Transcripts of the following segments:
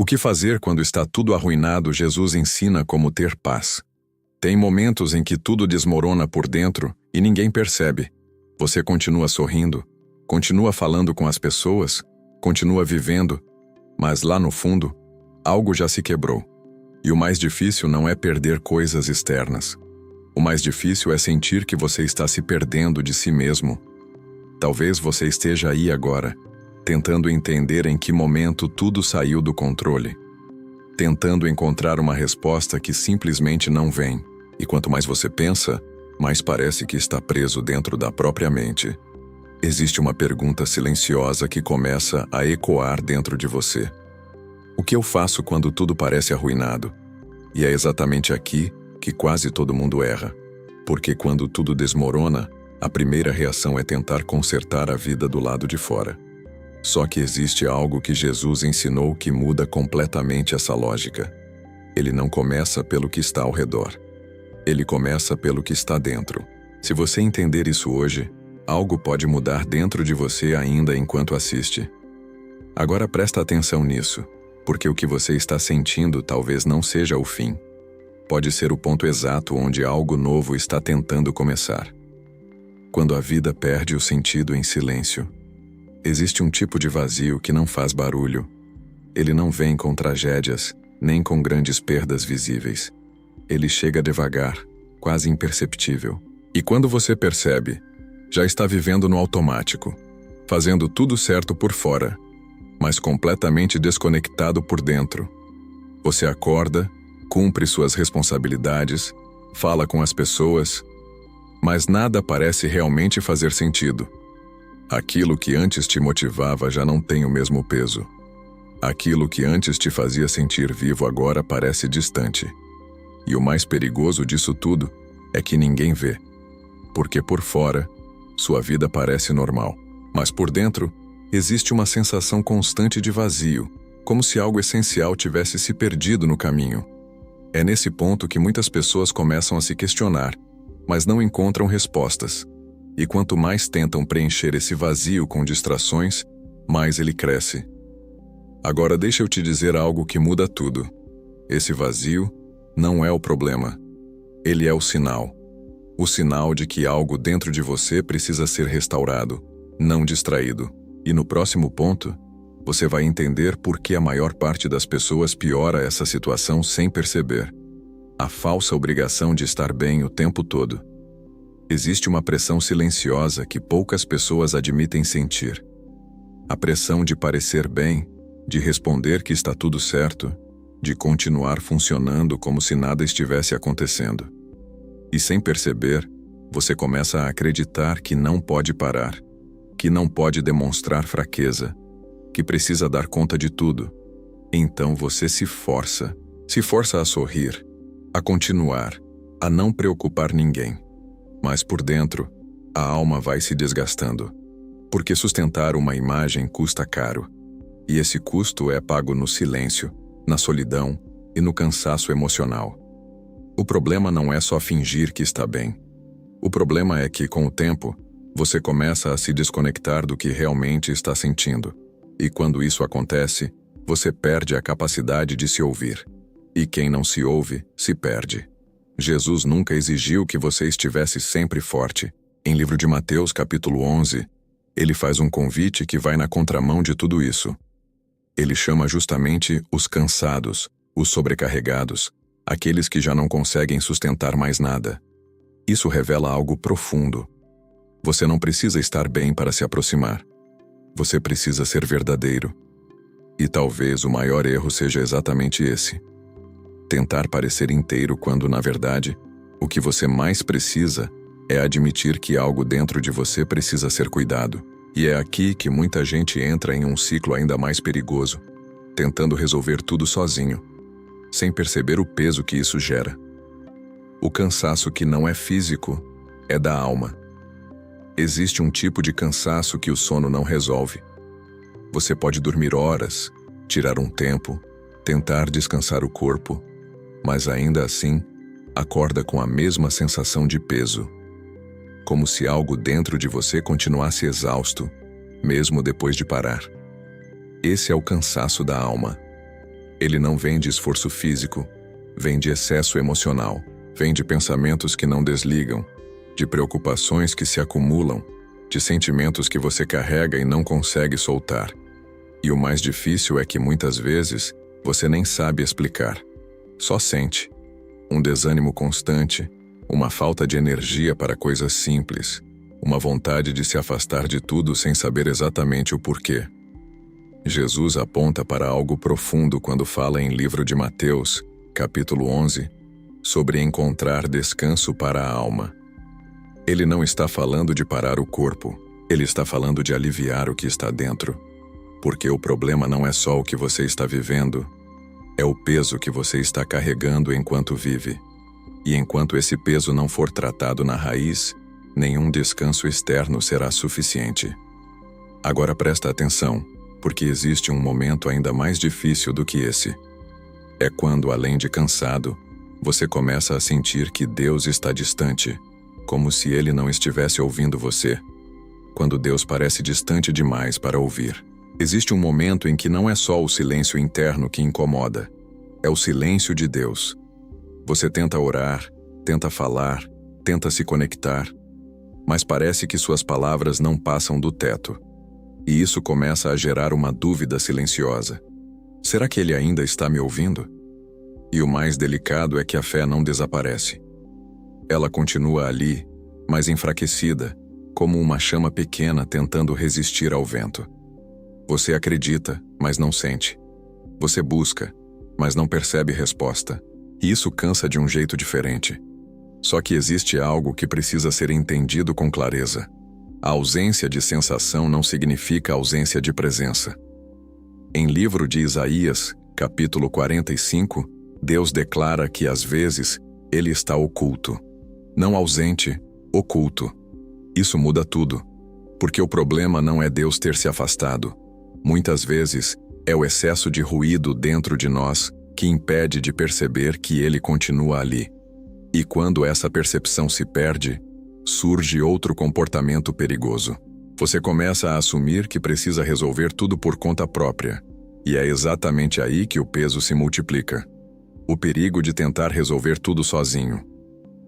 O que fazer quando está tudo arruinado? Jesus ensina como ter paz. Tem momentos em que tudo desmorona por dentro e ninguém percebe. Você continua sorrindo, continua falando com as pessoas, continua vivendo, mas lá no fundo, algo já se quebrou. E o mais difícil não é perder coisas externas. O mais difícil é sentir que você está se perdendo de si mesmo. Talvez você esteja aí agora, tentando entender em que momento tudo saiu do controle. Tentando encontrar uma resposta que simplesmente não vem. E quanto mais você pensa, mais parece que está preso dentro da própria mente. Existe uma pergunta silenciosa que começa a ecoar dentro de você. O que eu faço quando tudo parece arruinado? E é exatamente aqui que quase todo mundo erra. Porque quando tudo desmorona, a primeira reação é tentar consertar a vida do lado de fora. Só que existe algo que Jesus ensinou que muda completamente essa lógica. Ele não começa pelo que está ao redor. Ele começa pelo que está dentro. Se você entender isso hoje, algo pode mudar dentro de você ainda enquanto assiste. Agora presta atenção nisso, porque o que você está sentindo talvez não seja o fim. Pode ser o ponto exato onde algo novo está tentando começar. Quando a vida perde o sentido em silêncio, existe um tipo de vazio que não faz barulho. Ele não vem com tragédias, nem com grandes perdas visíveis. Ele chega devagar, quase imperceptível. E quando você percebe, já está vivendo no automático, fazendo tudo certo por fora, mas completamente desconectado por dentro. Você acorda, cumpre suas responsabilidades, fala com as pessoas, mas nada parece realmente fazer sentido. Aquilo que antes te motivava já não tem o mesmo peso. Aquilo que antes te fazia sentir vivo agora parece distante. E o mais perigoso disso tudo é que ninguém vê. Porque por fora, sua vida parece normal. Mas por dentro, existe uma sensação constante de vazio, como se algo essencial tivesse se perdido no caminho. É nesse ponto que muitas pessoas começam a se questionar, mas não encontram respostas. E quanto mais tentam preencher esse vazio com distrações, mais ele cresce. Agora deixa eu te dizer algo que muda tudo. Esse vazio não é o problema. Ele é o sinal. O sinal de que algo dentro de você precisa ser restaurado, não distraído. E no próximo ponto, você vai entender por que a maior parte das pessoas piora essa situação sem perceber. A falsa obrigação de estar bem o tempo todo. Existe uma pressão silenciosa que poucas pessoas admitem sentir. A pressão de parecer bem, de responder que está tudo certo, de continuar funcionando como se nada estivesse acontecendo. E sem perceber, você começa a acreditar que não pode parar, que não pode demonstrar fraqueza, que precisa dar conta de tudo. Então você se força a sorrir, a continuar, a não preocupar ninguém. Mas por dentro, a alma vai se desgastando. Porque sustentar uma imagem custa caro. E esse custo é pago no silêncio, na solidão e no cansaço emocional. O problema não é só fingir que está bem. O problema é que, com o tempo, você começa a se desconectar do que realmente está sentindo. E quando isso acontece, você perde a capacidade de se ouvir. E quem não se ouve, se perde. Jesus nunca exigiu que você estivesse sempre forte. Em livro de Mateus, capítulo 11, ele faz um convite que vai na contramão de tudo isso. Ele chama justamente os cansados, os sobrecarregados, aqueles que já não conseguem sustentar mais nada. Isso revela algo profundo. Você não precisa estar bem para se aproximar. Você precisa ser verdadeiro. E talvez o maior erro seja exatamente esse. Tentar parecer inteiro quando, na verdade, o que você mais precisa é admitir que algo dentro de você precisa ser cuidado. E é aqui que muita gente entra em um ciclo ainda mais perigoso, tentando resolver tudo sozinho, sem perceber o peso que isso gera. O cansaço que não é físico é da alma. Existe um tipo de cansaço que o sono não resolve. Você pode dormir horas, tirar um tempo, tentar descansar o corpo, mas ainda assim, acorda com a mesma sensação de peso. Como se algo dentro de você continuasse exausto, mesmo depois de parar. Esse é o cansaço da alma. Ele não vem de esforço físico, vem de excesso emocional, vem de pensamentos que não desligam, de preocupações que se acumulam, de sentimentos que você carrega e não consegue soltar. E o mais difícil é que muitas vezes você nem sabe explicar. Só sente. Um desânimo constante, uma falta de energia para coisas simples, uma vontade de se afastar de tudo sem saber exatamente o porquê. Jesus aponta para algo profundo quando fala em livro de Mateus, capítulo 11, sobre encontrar descanso para a alma. Ele não está falando de parar o corpo, ele está falando de aliviar o que está dentro. Porque o problema não é só o que você está vivendo, é o peso que você está carregando enquanto vive. E enquanto esse peso não for tratado na raiz, nenhum descanso externo será suficiente. Agora presta atenção, porque existe um momento ainda mais difícil do que esse. É quando, além de cansado, você começa a sentir que Deus está distante, como se Ele não estivesse ouvindo você. Quando Deus parece distante demais para ouvir. Existe um momento em que não é só o silêncio interno que incomoda, é o silêncio de Deus. Você tenta orar, tenta falar, tenta se conectar, mas parece que suas palavras não passam do teto. E isso começa a gerar uma dúvida silenciosa. Será que Ele ainda está me ouvindo? E o mais delicado é que a fé não desaparece. Ela continua ali, mas enfraquecida, como uma chama pequena tentando resistir ao vento. Você acredita, mas não sente. Você busca, mas não percebe resposta. E isso cansa de um jeito diferente. Só que existe algo que precisa ser entendido com clareza. A ausência de sensação não significa ausência de presença. Em livro de Isaías, capítulo 45, Deus declara que às vezes Ele está oculto. Não ausente, oculto. Isso muda tudo. Porque o problema não é Deus ter se afastado. Muitas vezes, é o excesso de ruído dentro de nós que impede de perceber que Ele continua ali. E quando essa percepção se perde, surge outro comportamento perigoso. Você começa a assumir que precisa resolver tudo por conta própria. E é exatamente aí que o peso se multiplica. O perigo de tentar resolver tudo sozinho.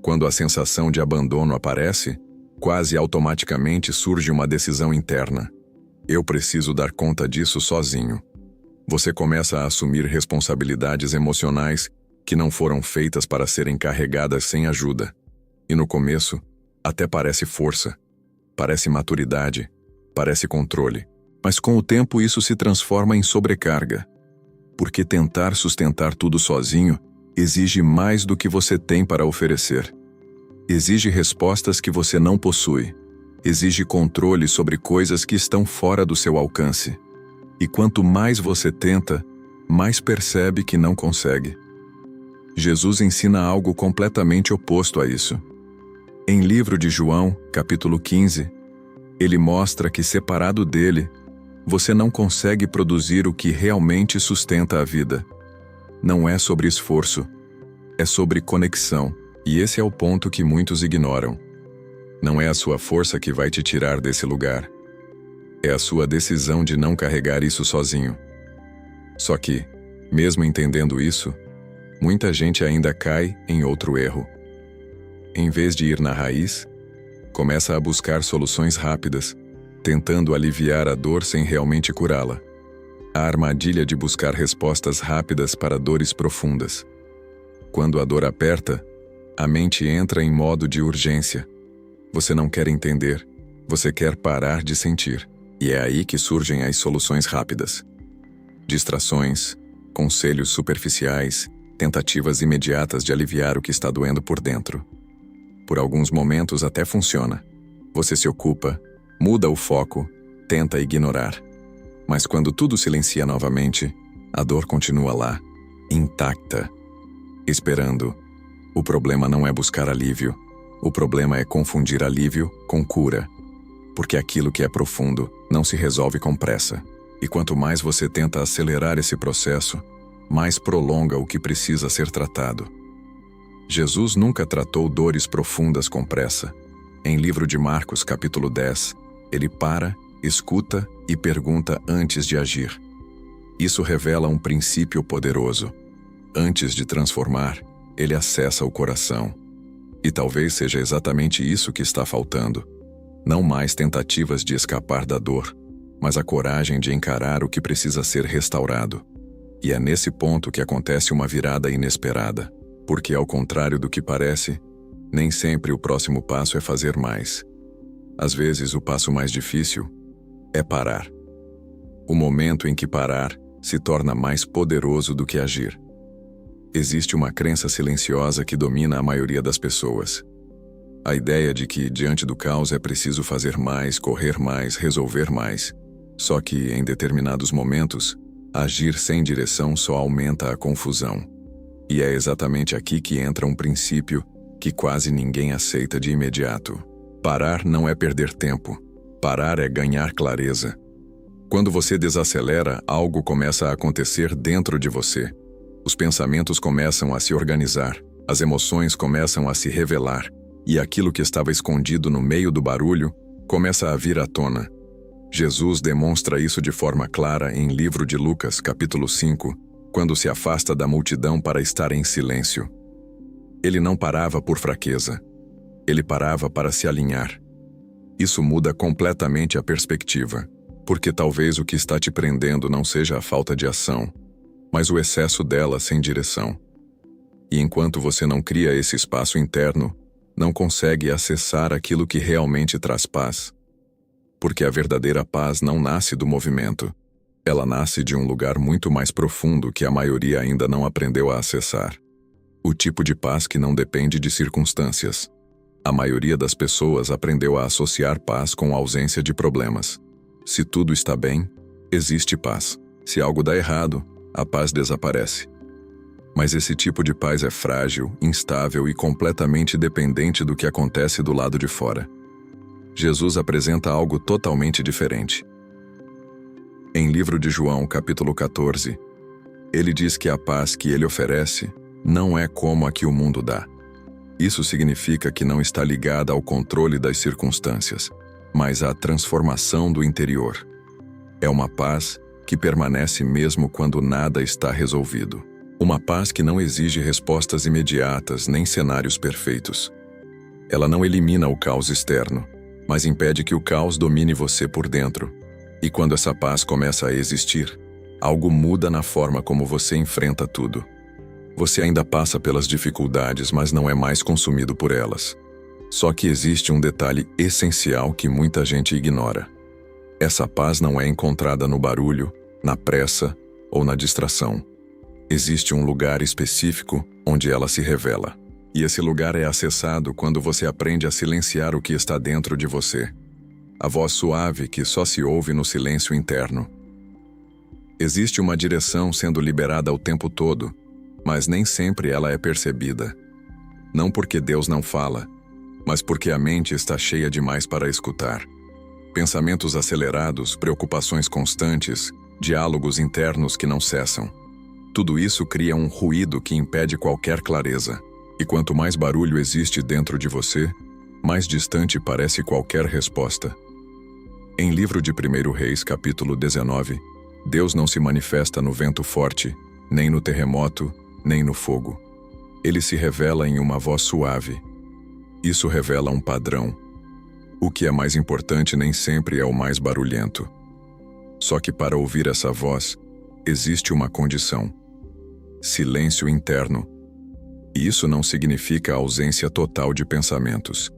Quando a sensação de abandono aparece, quase automaticamente surge uma decisão interna. Eu preciso dar conta disso sozinho. Você começa a assumir responsabilidades emocionais que não foram feitas para serem carregadas sem ajuda. E no começo, até parece força, parece maturidade, parece controle. Mas com o tempo isso se transforma em sobrecarga. Porque tentar sustentar tudo sozinho exige mais do que você tem para oferecer. Exige respostas que você não possui. Exige controle sobre coisas que estão fora do seu alcance. E quanto mais você tenta, mais percebe que não consegue. Jesus ensina algo completamente oposto a isso. Em livro de João, capítulo 15, ele mostra que separado dele, você não consegue produzir o que realmente sustenta a vida. Não é sobre esforço, é sobre conexão. E esse é o ponto que muitos ignoram. Não é a sua força que vai te tirar desse lugar. É a sua decisão de não carregar isso sozinho. Só que, mesmo entendendo isso, muita gente ainda cai em outro erro. Em vez de ir na raiz, começa a buscar soluções rápidas, tentando aliviar a dor sem realmente curá-la. A armadilha de buscar respostas rápidas para dores profundas. Quando a dor aperta, a mente entra em modo de urgência. Você não quer entender, você quer parar de sentir. E é aí que surgem as soluções rápidas. Distrações, conselhos superficiais, tentativas imediatas de aliviar o que está doendo por dentro. Por alguns momentos até funciona. Você se ocupa, muda o foco, tenta ignorar. Mas quando tudo silencia novamente, a dor continua lá, intacta, esperando. O problema não é buscar alívio. O problema é confundir alívio com cura. Porque aquilo que é profundo não se resolve com pressa. E quanto mais você tenta acelerar esse processo, mais prolonga o que precisa ser tratado. Jesus nunca tratou dores profundas com pressa. Em livro de Marcos, capítulo 10, ele para, escuta e pergunta antes de agir. Isso revela um princípio poderoso. Antes de transformar, ele acessa o coração. E talvez seja exatamente isso que está faltando. Não mais tentativas de escapar da dor, mas a coragem de encarar o que precisa ser restaurado. E é nesse ponto que acontece uma virada inesperada, porque ao contrário do que parece, nem sempre o próximo passo é fazer mais. Às vezes o passo mais difícil é parar. O momento em que parar se torna mais poderoso do que agir. Existe uma crença silenciosa que domina a maioria das pessoas. A ideia de que, diante do caos, é preciso fazer mais, correr mais, resolver mais. Só que, em determinados momentos, agir sem direção só aumenta a confusão. E é exatamente aqui que entra um princípio que quase ninguém aceita de imediato. Parar não é perder tempo. Parar é ganhar clareza. Quando você desacelera, algo começa a acontecer dentro de você. Os pensamentos começam a se organizar, as emoções começam a se revelar, e aquilo que estava escondido no meio do barulho começa a vir à tona. Jesus demonstra isso de forma clara em livro de Lucas, capítulo 5, quando se afasta da multidão para estar em silêncio. Ele não parava por fraqueza. Ele parava para se alinhar. Isso muda completamente a perspectiva, porque talvez o que está te prendendo não seja a falta de ação, mas o excesso dela sem direção. E enquanto você não cria esse espaço interno, não consegue acessar aquilo que realmente traz paz. Porque a verdadeira paz não nasce do movimento. Ela nasce de um lugar muito mais profundo que a maioria ainda não aprendeu a acessar. O tipo de paz que não depende de circunstâncias. A maioria das pessoas aprendeu a associar paz com a ausência de problemas. Se tudo está bem, existe paz. Se algo dá errado, a paz desaparece. Mas esse tipo de paz é frágil, instável e completamente dependente do que acontece do lado de fora. Jesus apresenta algo totalmente diferente. Em livro de João, capítulo 14, ele diz que a paz que ele oferece não é como a que o mundo dá. Isso significa que não está ligada ao controle das circunstâncias, mas à transformação do interior. É uma paz que permanece mesmo quando nada está resolvido. Uma paz que não exige respostas imediatas nem cenários perfeitos. Ela não elimina o caos externo, mas impede que o caos domine você por dentro. E quando essa paz começa a existir, algo muda na forma como você enfrenta tudo. Você ainda passa pelas dificuldades, mas não é mais consumido por elas. Só que existe um detalhe essencial que muita gente ignora. Essa paz não é encontrada no barulho, na pressa ou na distração. Existe um lugar específico onde ela se revela. E esse lugar é acessado quando você aprende a silenciar o que está dentro de você. A voz suave que só se ouve no silêncio interno. Existe uma direção sendo liberada o tempo todo, mas nem sempre ela é percebida. Não porque Deus não fala, mas porque a mente está cheia demais para escutar. Pensamentos acelerados, preocupações constantes, diálogos internos que não cessam. Tudo isso cria um ruído que impede qualquer clareza. E quanto mais barulho existe dentro de você, mais distante parece qualquer resposta. Em livro de 1 Reis, capítulo 19, Deus não se manifesta no vento forte, nem no terremoto, nem no fogo. Ele se revela em uma voz suave. Isso revela um padrão. O que é mais importante nem sempre é o mais barulhento. Só que para ouvir essa voz, existe uma condição: silêncio interno. E isso não significa a ausência total de pensamentos.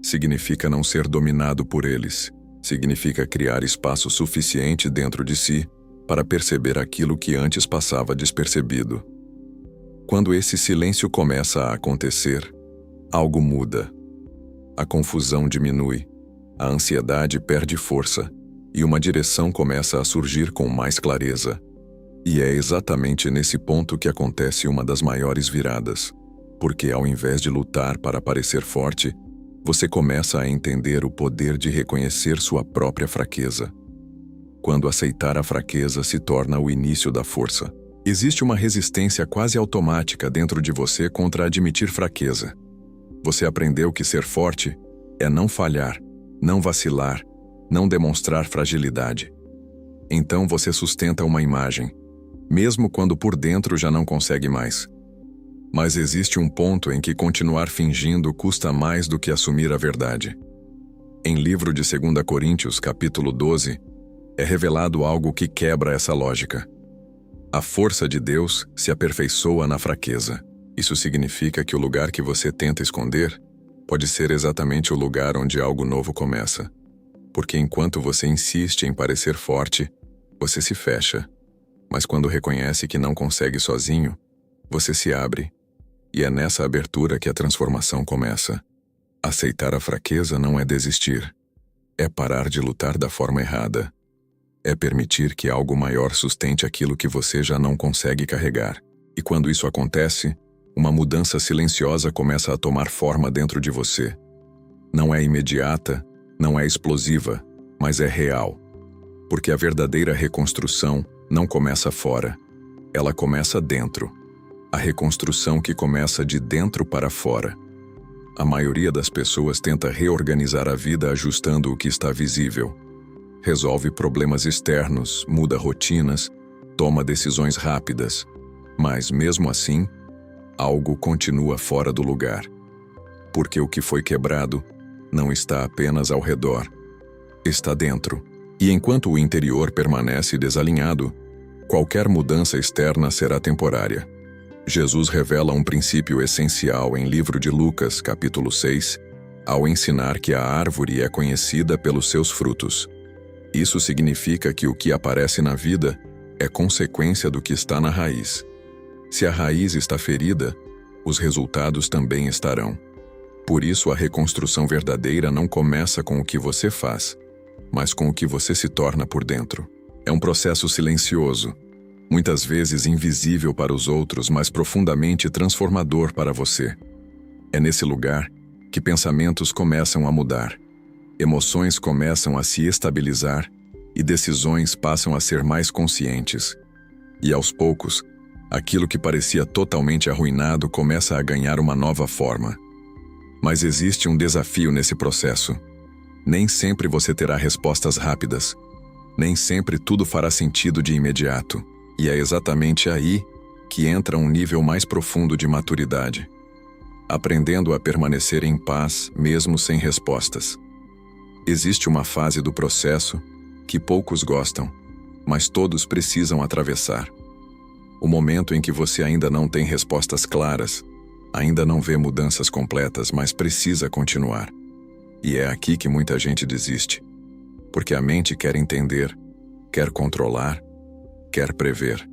Significa não ser dominado por eles. Significa criar espaço suficiente dentro de si para perceber aquilo que antes passava despercebido. Quando esse silêncio começa a acontecer, algo muda. A confusão diminui, a ansiedade perde força e uma direção começa a surgir com mais clareza. E é exatamente nesse ponto que acontece uma das maiores viradas, porque ao invés de lutar para parecer forte, você começa a entender o poder de reconhecer sua própria fraqueza. Quando aceitar a fraqueza se torna o início da força. Existe uma resistência quase automática dentro de você contra admitir fraqueza. Você aprendeu que ser forte é não falhar, não vacilar, não demonstrar fragilidade. Então você sustenta uma imagem, mesmo quando por dentro já não consegue mais. Mas existe um ponto em que continuar fingindo custa mais do que assumir a verdade. Em livro de 2 Coríntios, capítulo 12, é revelado algo que quebra essa lógica. A força de Deus se aperfeiçoa na fraqueza. Isso significa que o lugar que você tenta esconder pode ser exatamente o lugar onde algo novo começa. Porque enquanto você insiste em parecer forte, você se fecha. Mas quando reconhece que não consegue sozinho, você se abre. E é nessa abertura que a transformação começa. Aceitar a fraqueza não é desistir. É parar de lutar da forma errada. É permitir que algo maior sustente aquilo que você já não consegue carregar. E quando isso acontece, uma mudança silenciosa começa a tomar forma dentro de você. Não é imediata, não é explosiva, mas é real. Porque a verdadeira reconstrução não começa fora. Ela começa dentro. A reconstrução que começa de dentro para fora. A maioria das pessoas tenta reorganizar a vida ajustando o que está visível. Resolve problemas externos, muda rotinas, toma decisões rápidas. Mas, mesmo assim, algo continua fora do lugar. Porque o que foi quebrado não está apenas ao redor, está dentro. E enquanto o interior permanece desalinhado, qualquer mudança externa será temporária. Jesus revela um princípio essencial em livro de Lucas, capítulo 6, ao ensinar que a árvore é conhecida pelos seus frutos. Isso significa que o que aparece na vida é consequência do que está na raiz. Se a raiz está ferida, os resultados também estarão. Por isso, a reconstrução verdadeira não começa com o que você faz, mas com o que você se torna por dentro. É um processo silencioso, muitas vezes invisível para os outros, mas profundamente transformador para você. É nesse lugar que pensamentos começam a mudar, emoções começam a se estabilizar e decisões passam a ser mais conscientes. E aos poucos, aquilo que parecia totalmente arruinado começa a ganhar uma nova forma. Mas existe um desafio nesse processo. Nem sempre você terá respostas rápidas. Nem sempre tudo fará sentido de imediato. E é exatamente aí que entra um nível mais profundo de maturidade. Aprendendo a permanecer em paz mesmo sem respostas. Existe uma fase do processo que poucos gostam, mas todos precisam atravessar. O momento em que você ainda não tem respostas claras, ainda não vê mudanças completas, mas precisa continuar. E é aqui que muita gente desiste. Porque a mente quer entender, quer controlar, quer prever.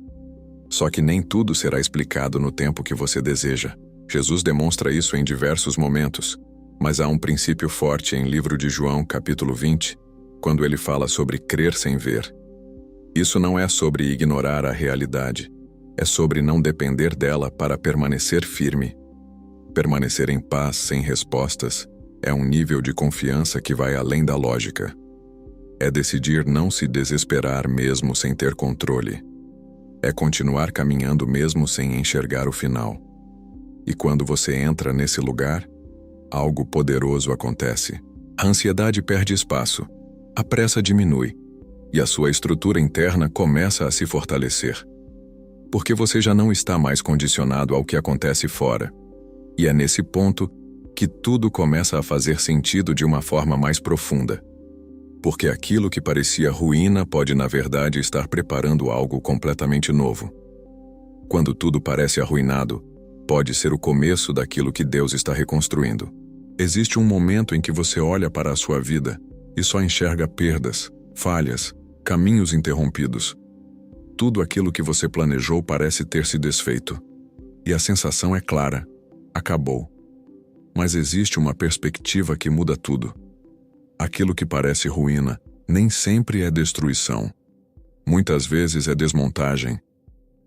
Só que nem tudo será explicado no tempo que você deseja. Jesus demonstra isso em diversos momentos, mas há um princípio forte em livro de João, capítulo 20, quando ele fala sobre crer sem ver. Isso não é sobre ignorar a realidade, é sobre não depender dela para permanecer firme. Permanecer em paz sem respostas é um nível de confiança que vai além da lógica. É decidir não se desesperar mesmo sem ter controle. É continuar caminhando mesmo sem enxergar o final. E quando você entra nesse lugar, algo poderoso acontece. A ansiedade perde espaço, a pressa diminui, e a sua estrutura interna começa a se fortalecer. Porque você já não está mais condicionado ao que acontece fora. E é nesse ponto que tudo começa a fazer sentido de uma forma mais profunda. Porque aquilo que parecia ruína pode, na verdade, estar preparando algo completamente novo. Quando tudo parece arruinado, pode ser o começo daquilo que Deus está reconstruindo. Existe um momento em que você olha para a sua vida e só enxerga perdas, falhas, caminhos interrompidos. Tudo aquilo que você planejou parece ter se desfeito. E a sensação é clara: acabou. Mas existe uma perspectiva que muda tudo. Aquilo que parece ruína nem sempre é destruição. Muitas vezes é desmontagem.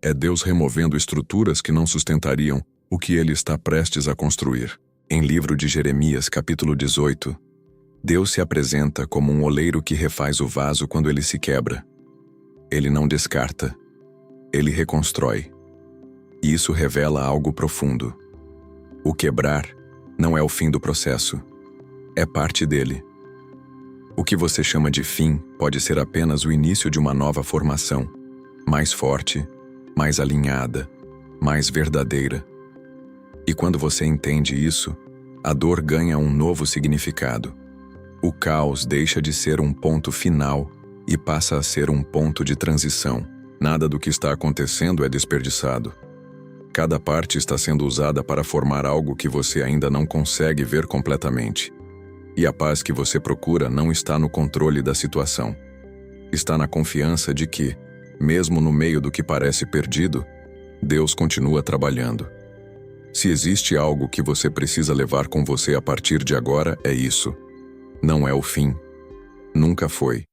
É Deus removendo estruturas que não sustentariam o que Ele está prestes a construir. Em livro de Jeremias, capítulo 18, Deus se apresenta como um oleiro que refaz o vaso quando ele se quebra. Ele não descarta, ele reconstrói. E isso revela algo profundo. O quebrar não é o fim do processo, é parte dele. O que você chama de fim pode ser apenas o início de uma nova formação, mais forte, mais alinhada, mais verdadeira. E quando você entende isso, a dor ganha um novo significado. O caos deixa de ser um ponto final e passa a ser um ponto de transição. Nada do que está acontecendo é desperdiçado. Cada parte está sendo usada para formar algo que você ainda não consegue ver completamente. E a paz que você procura não está no controle da situação. Está na confiança de que, mesmo no meio do que parece perdido, Deus continua trabalhando. Se existe algo que você precisa levar com você a partir de agora, é isso. Não é o fim. Nunca foi.